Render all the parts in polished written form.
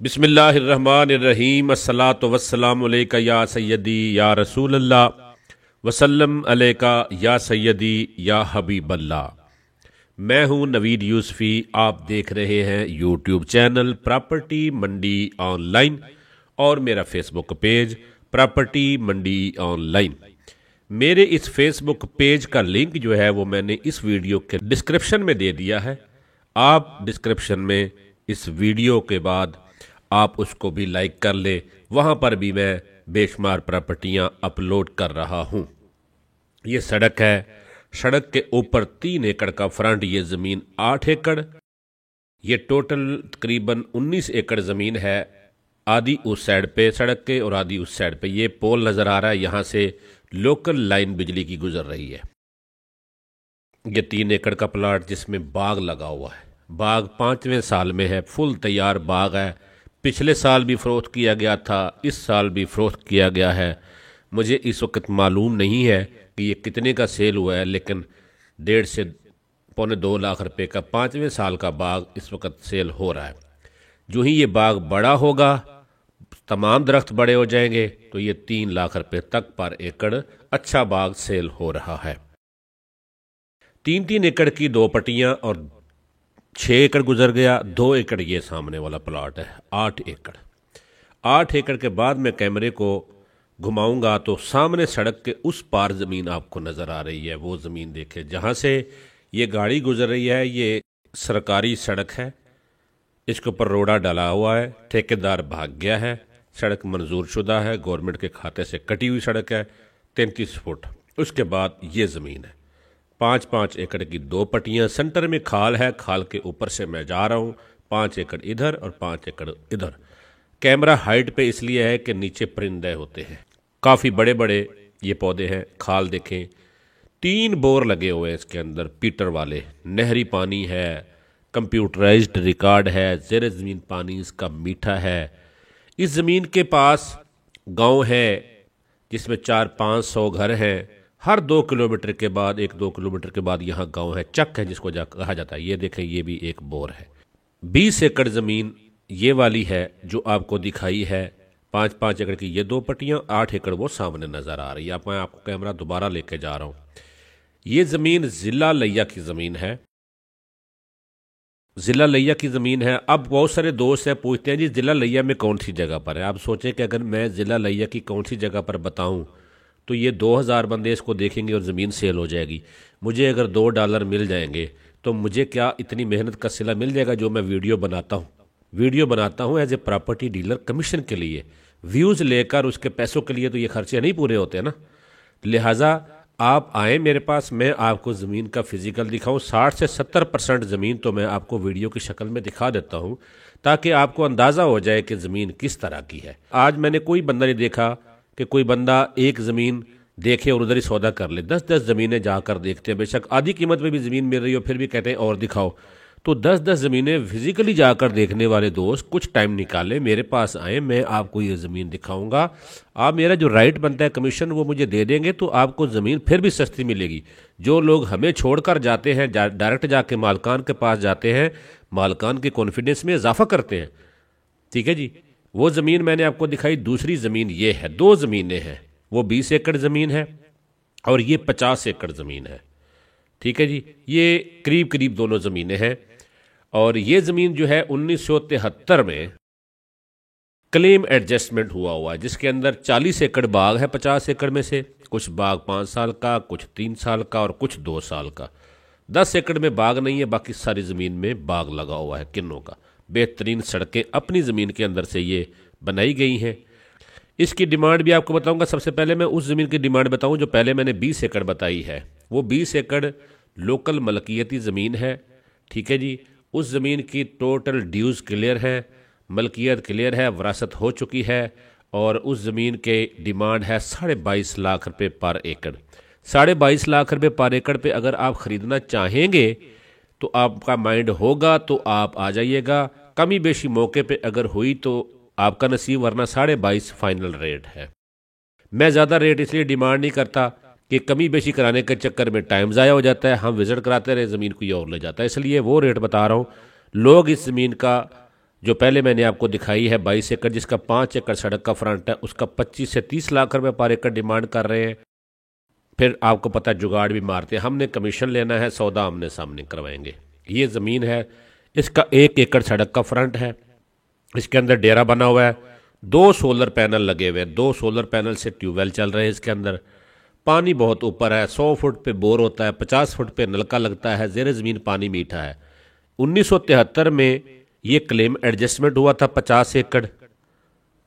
बिस्मिल्लाहिर्रहमानिर्रहीम अस्सलातु वस्सलामु अलैका या सय्यदी या रसूल अल्लाह वसल्लम अलैका या सय्यदी या हबीब अल्लाह। मैं हूं नवीद यूसुफी। आप देख रहे हैं यूट्यूब चैनल प्रॉपर्टी मंडी ऑनलाइन और मेरा फेसबुक पेज प्रॉपर्टी मंडी ऑनलाइन। मेरे इस फेसबुक पेज का लिंक जो है वो मैंने इस वीडियो के डिस्क्रिप्शन में दे दिया है। आप डिस्क्रिप्शन में इस वीडियो के बाद आप उसको भी लाइक कर ले, वहाँ पर भी मैं बेशुमार प्रॉपर्टियाँ अपलोड कर रहा हूँ। ये सड़क है, सड़क के ऊपर 3 एकड़ का फ्रंट, ये ज़मीन 8 एकड़, ये टोटल तकरीबन 19 एकड़ ज़मीन है। आधी उस साइड पे सड़क के और आधी उस साइड पे। ये पोल नज़र आ रहा है, यहाँ से लोकल लाइन बिजली की गुजर रही है। ये 3 एकड़ का प्लाट जिसमें बाग लगा हुआ है। बाग 5वें साल में है, फुल तैयार बाग है। पिछले साल भी फ़रोख्त किया गया था, इस साल भी फ़रोख्त किया गया है। मुझे इस वक्त मालूम नहीं है कि ये कितने का सेल हुआ है, लेकिन 1.5 से पौने 2 लाख रुपए का 5वें साल का बाग इस वक्त सेल हो रहा है। जो ही ये बाग बड़ा होगा, तमाम दरख्त बड़े हो जाएंगे, तो ये 3 लाख रुपए तक पर एकड़ अच्छा बाग सेल हो रहा है। 3-3 एकड़ की 2 पट्टियाँ और 6 एकड़ गुजर गया। 2 एकड़ ये सामने वाला प्लॉट है, 8 एकड़। 8 एकड़ के बाद मैं कैमरे को घुमाऊंगा तो सामने सड़क के उस पार ज़मीन आपको नज़र आ रही है। वो ज़मीन देखे जहाँ से ये गाड़ी गुजर रही है, ये सरकारी सड़क है। इसके ऊपर रोड़ा डाला हुआ है, ठेकेदार भाग गया है। सड़क मंजूर शुदा है, गवर्नमेंट के खाते से कटी हुई सड़क है, 33 फुट। उसके बाद ये ज़मीन है, 5-5 एकड़ की 2 पट्टियाँ। सेंटर में खाल है, खाल के ऊपर से मैं जा रहा हूँ। 5 एकड़ इधर और 5 एकड़ इधर। कैमरा हाइट पे इसलिए है कि नीचे परिंदे होते हैं, काफ़ी बड़े बड़े ये पौधे हैं। खाल देखें, 3 बोर लगे हुए हैं इसके अंदर, पीटर वाले। नहरी पानी है, कंप्यूटराइज्ड रिकॉर्ड है, ज़ेर ज़मीन पानी इसका मीठा है। इस ज़मीन के पास गांव है जिसमें 400-500 घर हैं। हर 2 किलोमीटर के बाद, 1-2 किलोमीटर के बाद यहाँ गांव है, चक है जिसको कहा जाता है। ये देखें, ये भी एक बोर है। 20 एकड़ ज़मीन ये वाली है जो आपको दिखाई है। 5-5 एकड़ की ये 2 पट्टियाँ, 8 एकड़ वो सामने नज़र आ रही है। मैं आपको कैमरा दोबारा लेके जा रहा हूँ। ये ज़मीन ज़िला लिया की ज़मीन है, ज़िला लिया की ज़मीन है। अब बहुत सारे दोस्त हैं, पूछते हैं जी ज़िला लिया में कौन सी जगह पर है। आप सोचें कि अगर मैं ज़िला लिया की कौन सी जगह पर बताऊँ तो ये 2000 बंदे इसको देखेंगे और ज़मीन सेल हो जाएगी। मुझे अगर $2 मिल जाएंगे तो मुझे क्या इतनी मेहनत का सिला मिल जाएगा जो मैं वीडियो बनाता हूँ as a property dealer commission के लिए, व्यूज़ लेकर उसके पैसों के लिए। तो ये खर्चे नहीं पूरे होते ना। लिहाजा आप आए मेरे पास, मैं आपको ज़मीन का फिजिकल दिखाऊं। 60 से 70% ज़मीन तो मैं आपको वीडियो की शक्ल में दिखा देता हूं ताकि आपको अंदाज़ा हो जाए कि ज़मीन किस तरह की है। आज मैंने कोई बंदा नहीं देखा कि कोई बंदा एक ज़मीन देखे और उधर ही सौदा कर ले। 10-10 ज़मीनें जाकर देखते हैं, बेशक आधी कीमत में भी ज़मीन मिल रही हो, फिर भी कहते हैं और दिखाओ। तो 10-10 ज़मीनें फिजिकली जाकर देखने वाले दोस्त कुछ टाइम निकाले, मेरे पास आए, मैं आपको ये ज़मीन दिखाऊंगा। आप मेरा जो राइट बनता है कमीशन वो मुझे दे देंगे तो आपको ज़मीन फिर भी सस्ती मिलेगी। जो लोग हमें छोड़कर जाते हैं, डायरेक्ट जाके मालकान के पास जाते हैं, मालकान के कॉन्फिडेंस में इजाफा करते हैं। ठीक है जी, वो ज़मीन मैंने आपको दिखाई। दूसरी ज़मीन ये है, 2 ज़मीनें हैं। वो 20 एकड़ ज़मीन है और ये 50 एकड़ ज़मीन है। ठीक है जी, ये करीब करीब दोनों ज़मीनें हैं। और ये ज़मीन जो है 1973 में क्लेम एडजस्टमेंट हुआ है, जिसके अंदर 40 एकड़ बाग है। 50 एकड़ में से कुछ बाग 5 साल का, कुछ 3 साल का और कुछ 2 साल का। 10 एकड़ में बाग नहीं है, बाकी सारी ज़मीन में बाग लगा हुआ है किन्नों का। बेहतरीन सड़कें अपनी ज़मीन के अंदर से ये बनाई गई हैं। इसकी डिमांड भी आपको बताऊंगा। सबसे पहले मैं उस ज़मीन की डिमांड बताऊं जो पहले मैंने 20 एकड़ बताई है। वो 20 एकड़ लोकल मलकियती ज़मीन है। ठीक है जी, उस ज़मीन की टोटल ड्यूज़ क्लियर है, मलकियत क्लियर है, वरासत हो चुकी है। और उस ज़मीन के डिमांड है 22.5 लाख रुपए पर एकड़। 22.5 लाख रुपए पर एकड़ पे अगर आप ख़रीदना चाहेंगे तो आपका माइंड होगा तो आप आ जाइएगा। कमी बेशी मौके पे अगर हुई तो आपका नसीब, वरना 22.5 फाइनल रेट है। मैं ज़्यादा रेट इसलिए डिमांड नहीं करता कि कमी बेशी कराने के चक्कर में टाइम ज़ाया हो जाता है, हम विज़िट कराते रहे, ज़मीन कोई और ले जाता है, इसलिए वो रेट बता रहा हूँ। लोग इस ज़मीन का जो पहले मैंने आपको दिखाई है 22 एकड़, जिसका 5 एकड़ सड़क का फ्रंट है, उसका 25 से 30 लाख रुपए पर एकड़ डिमांड कर रहे हैं। फिर आपको पता है जुगाड़ भी मारते हैं, हमने कमीशन लेना है, सौदा आमने सामने करवाएंगे। ये ज़मीन है, इसका 1 एकड़ सड़क का फ्रंट है, इसके अंदर डेरा बना हुआ है, 2 सोलर पैनल लगे हुए हैं, 2 सोलर पैनल से ट्यूबवेल चल रहे हैं। इसके अंदर पानी बहुत ऊपर है, 100 फुट पे बोर होता है, 50 फुट पे नलका लगता है, ज़ेर ज़मीन पानी मीठा है। 1973 में ये क्लेम एडजस्टमेंट हुआ था 50 एकड़।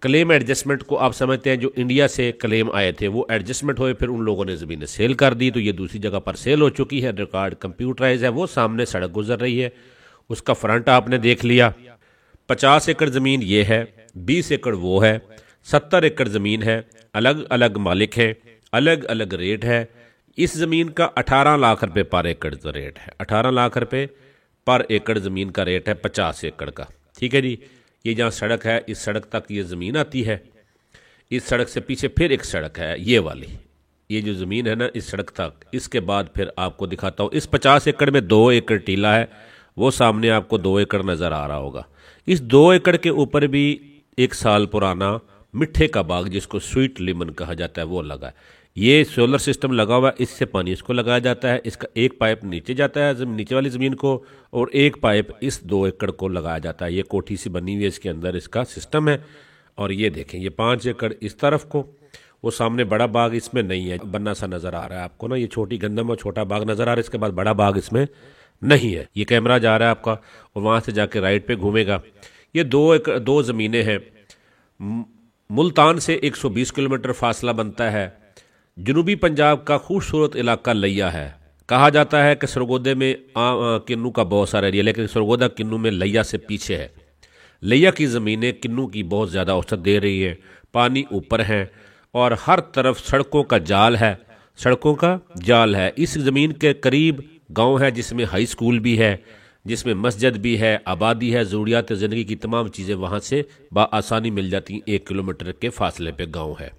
क्लेम एडजस्टमेंट को आप समझते हैं, जो इंडिया से क्लेम आए थे वो एडजस्टमेंट हुए, फिर उन लोगों ने ज़मीनें सेल कर दी, तो ये दूसरी जगह पर सेल हो चुकी है, रिकॉर्ड कंप्यूटराइज है। वो सामने सड़क गुजर रही है, उसका फ्रंट आपने देख लिया। 50 एकड़ ज़मीन ये है, 20 एकड़ वो है, 70 एकड़ ज़मीन है, अलग अलग मालिक हैं, अलग अलग रेट है। इस ज़मीन का 18 लाख रुपए पर एकड़ का रेट है, 18 लाख रुपए पर एकड़ ज़मीन का रेट है 50 एकड़ का। ठीक है जी। ये जहाँ सड़क है, इस सड़क तक ये ज़मीन आती है, इस सड़क से पीछे फिर एक सड़क है ये वाली, ये जो ज़मीन है ना इस सड़क तक। इसके बाद फिर आपको दिखाता हूँ, इस 50 एकड़ में 2 एकड़ टीला है, वो सामने आपको 2 एकड़ नज़र आ रहा होगा। इस 2 एकड़ के ऊपर भी 1 साल पुराना मिठे का बाग, जिसको स्वीट लेमन कहा जाता है, वो लगा है। ये सोलर सिस्टम लगा हुआ है, इससे पानी इसको लगाया जाता है। इसका एक पाइप नीचे जाता है नीचे वाली ज़मीन को, और एक पाइप इस 2 एकड़ को लगाया जाता है। ये कोठी सी बनी हुई है, इसके अंदर इसका सिस्टम है। और ये देखें, ये 5 एकड़ इस तरफ को, वो सामने बड़ा बाग इसमें नहीं है, बन्ना सा नज़र आ रहा है आपको ना, ये छोटी गंदम और छोटा बाग नज़र आ रहा है, इसके बाद बड़ा बाग इसमें नहीं है। ये कैमरा जा रहा है आपका और वहाँ से जाके राइट पे घूमेगा। ये 2 ज़मीनें हैं। मुल्तान से 120 किलोमीटर फासला बनता है। जनूबी पंजाब का खूबसूरत इलाका लैया है। कहा जाता है कि सरगोदे में किन्नू का बहुत सारा एरिया, लेकिन सरगोदा किन्नू में लैया से पीछे है। लैया की ज़मीनें किन्नू की बहुत ज़्यादा औसत दे रही है, पानी ऊपर है और हर तरफ सड़कों का जाल है, सड़कों का जाल है। इस ज़मीन के करीब गांव है जिसमें हाई स्कूल भी है, जिसमें मस्जिद भी है, आबादी है, ज़रूरियात ज़िंदगी की तमाम चीज़ें वहाँ से बआसानी मिल जाती हैं। 1 किलोमीटर के फासले पे गांव है,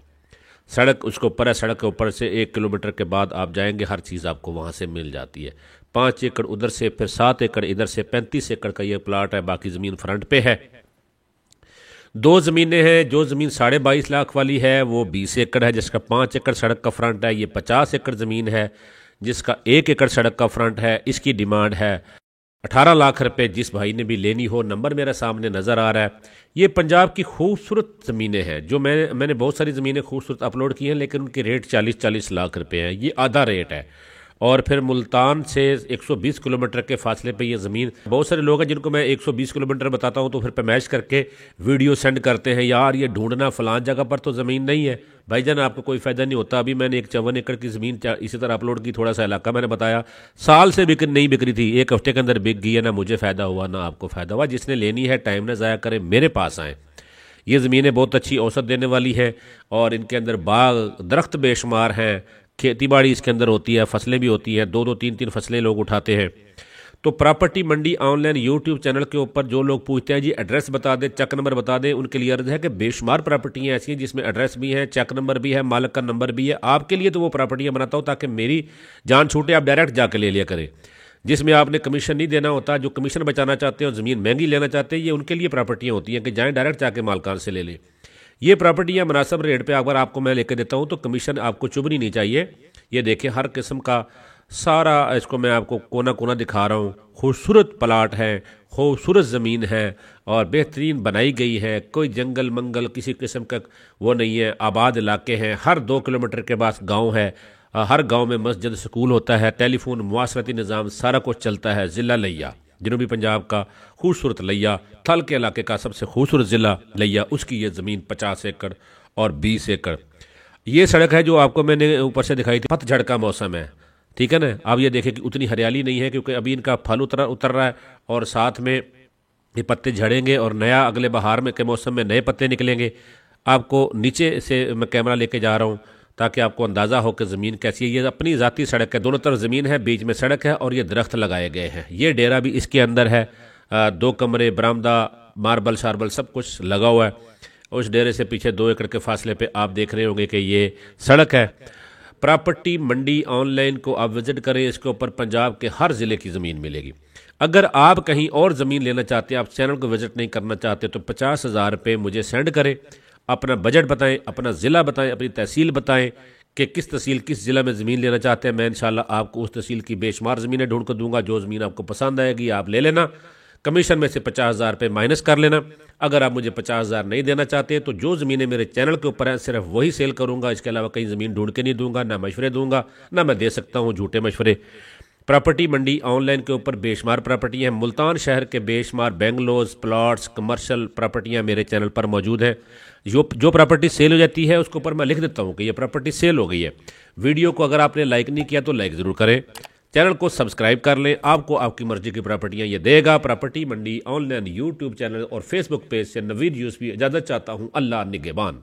सड़क उसके ऊपर है, सड़क के ऊपर से 1 किलोमीटर के बाद आप जाएंगे, हर चीज़ आपको वहाँ से मिल जाती है। 5 एकड़ उधर से, फिर 7 एकड़ इधर से, 35 एकड़ का ये प्लाट है, बाकी ज़मीन फ्रंट पे है। 2 ज़मीनें हैं, जो ज़मीन 22.5 लाख वाली है वो 20 एकड़ है, जिसका 5 एकड़ सड़क का फ्रंट है। ये 50 एकड़ ज़मीन है जिसका 1 एकड़ सड़क का फ्रंट है। इसकी डिमांड है 18 लाख रुपए। जिस भाई ने भी लेनी हो, नंबर मेरे सामने नज़र आ रहा है। ये पंजाब की खूबसूरत ज़मीनें हैं, जो मैंने बहुत सारी ज़मीनें खूबसूरत अपलोड की हैं, लेकिन उनके रेट 40-40 लाख रुपए हैं। ये आधा रेट है। और फिर मुल्तान से 120 किलोमीटर के फासले पे ये ज़मीन, बहुत सारे लोग हैं जिनको मैं 120 किलोमीटर बताता हूँ तो फिर मैच करके वीडियो सेंड करते हैं, यार ये ढूंढना फलान जगह पर तो ज़मीन नहीं है। भाईजान आपको कोई फ़ायदा नहीं होता। अभी मैंने एक 54 एकड़ की ज़मीन इसी तरह अपलोड की, थोड़ा सा इलाका मैंने बताया, साल से नहीं बिक रही थी, 1 हफ्ते के अंदर बिक गई है। ना मुझे फ़ायदा हुआ ना आपको फ़ायदा हुआ। जिसने लेनी है टाइम ना ज़ाया करें, मेरे पास आएँ। ये ज़मीनें बहुत अच्छी औसत देने वाली है और इनके अंदर बाग दरख्त बेशुमार हैं, खेती बाड़ी इसके अंदर होती है, फसलें भी होती हैं, 2-2 3-3 फसलें लोग उठाते हैं। तो प्रॉपर्टी मंडी ऑनलाइन यूट्यूब चैनल के ऊपर जो लोग पूछते हैं जी एड्रेस बता दें, चेक नंबर बता दें, उनके लिए अर्ज है कि बेशुमार प्रॉपर्टियाँ ऐसी हैं जिसमें एड्रेस भी है, चेक नंबर भी है, मालिक का नंबर भी है। आपके लिए तो वो प्रॉपर्टियाँ बनाता हूँ ताकि मेरी जान छूटे, आप डायरेक्ट जाके ले लिया करें, जिसमें आपने कमीशन नहीं देना होता। जो कमीशन बचाना चाहते हैं और ज़मीन महंगी लेना चाहते हैं, ये उनके लिए प्रॉपर्टियाँ होती हैं कि जाएँ डायरेक्ट जाके मालकान से ले लें। ये प्रॉपर्टियाँ मुनासिब रेट पे अगर आपको मैं लेके देता हूँ तो कमीशन आपको चुभनी नहीं चाहिए। ये देखें, हर किस्म का सारा, इसको मैं आपको कोना कोना दिखा रहा हूँ। खूबसूरत प्लाट है, खूबसूरत ज़मीन है और बेहतरीन बनाई गई है। कोई जंगल मंगल किसी किस्म का वो नहीं है, आबाद इलाके हैं। हर 2 किलोमीटर के पास गाँव है, हर गांव में मस्जिद स्कूल होता है, टेलीफोन मुआसरती निज़ाम सारा कुछ चलता है। ज़िला लैया, जनूबी पंजाब का खूबसूरत लैया, थल के इलाके का सबसे खूबसूरत ज़िला लैया, उसकी ये ज़मीन 50 एकड़ और 20 एकड़। ये सड़क है जो आपको मैंने ऊपर से दिखाई थी। पतझड़ का मौसम है, ठीक है ना। आप ये देखें कि उतनी हरियाली नहीं है क्योंकि अभी इनका फल उतर रहा है और साथ में ये पत्ते झड़ेंगे और नया अगले बहार में के मौसम में नए पत्ते निकलेंगे। आपको नीचे से मैं कैमरा लेके जा रहा हूँ ताकि आपको अंदाज़ा हो कि ज़मीन कैसी है। ये अपनी ज़ाती सड़क है, दोनों तरफ ज़मीन है, बीच में सड़क है और ये दरख्त लगाए गए हैं। ये डेरा भी इसके अंदर है, 2 कमरे, बरामदा, मार्बल शार्बल सब कुछ लगा हुआ है। उस डेरे से पीछे 2 एकड़ के फासले पे आप देख रहे होंगे कि ये सड़क है। प्रॉपर्टी मंडी ऑनलाइन को आप विज़िट करें, इसके ऊपर पंजाब के हर ज़िले की ज़मीन मिलेगी। अगर आप कहीं और ज़मीन लेना चाहते हैं, आप चैनल को विजिट नहीं करना चाहते, तो 50,000 रुपये मुझे सेंड करें। अपना बजट बताएं, अपना ज़िला बताएं, अपनी तहसील बताएं कि किस तहसील किस ज़िला में ज़मीन लेना चाहते हैं। मैं इंशाल्लाह आपको उस तहसील की बेशुमार ज़मीनें ढूंढ कर दूंगा। जो ज़मीन आपको पसंद आएगी आप ले लेना, कमीशन में से 50,000 रुपये माइनस कर लेना। अगर आप मुझे 50,000 नहीं देना चाहते तो जो ज़मीनें मेरे चैनल के ऊपर हैं सिर्फ वही सेल करूंगा, इसके अलावा कहीं ज़मीन ढूंढ के नहीं दूंगा, ना मशवरे दूंगा, ना मैं दे सकता हूँ झूठे मशवरे। प्रॉपर्टी मंडी ऑनलाइन के ऊपर बेशुमार प्रॉपर्टियाँ हैं। मुल्तान शहर के बेशुमार बेंगलोज, प्लॉट्स, कमर्शियल प्रॉपर्टियाँ मेरे चैनल पर मौजूद हैं। जो प्रॉपर्टी सेल हो जाती है उसके ऊपर मैं लिख देता हूँ कि ये प्रॉपर्टी सेल हो गई है। वीडियो को अगर आपने लाइक नहीं किया तो लाइक ज़रूर करें, चैनल को सब्सक्राइब कर लें। आपको आपकी मर्जी की प्रॉपर्टियाँ ये देगा। प्रॉपर्टी मंडी ऑनलाइन यूट्यूब चैनल और फेसबुक पेज से नवीद यूसुफी इजाज़त चाहता हूँ। अल्लाह निगहबान।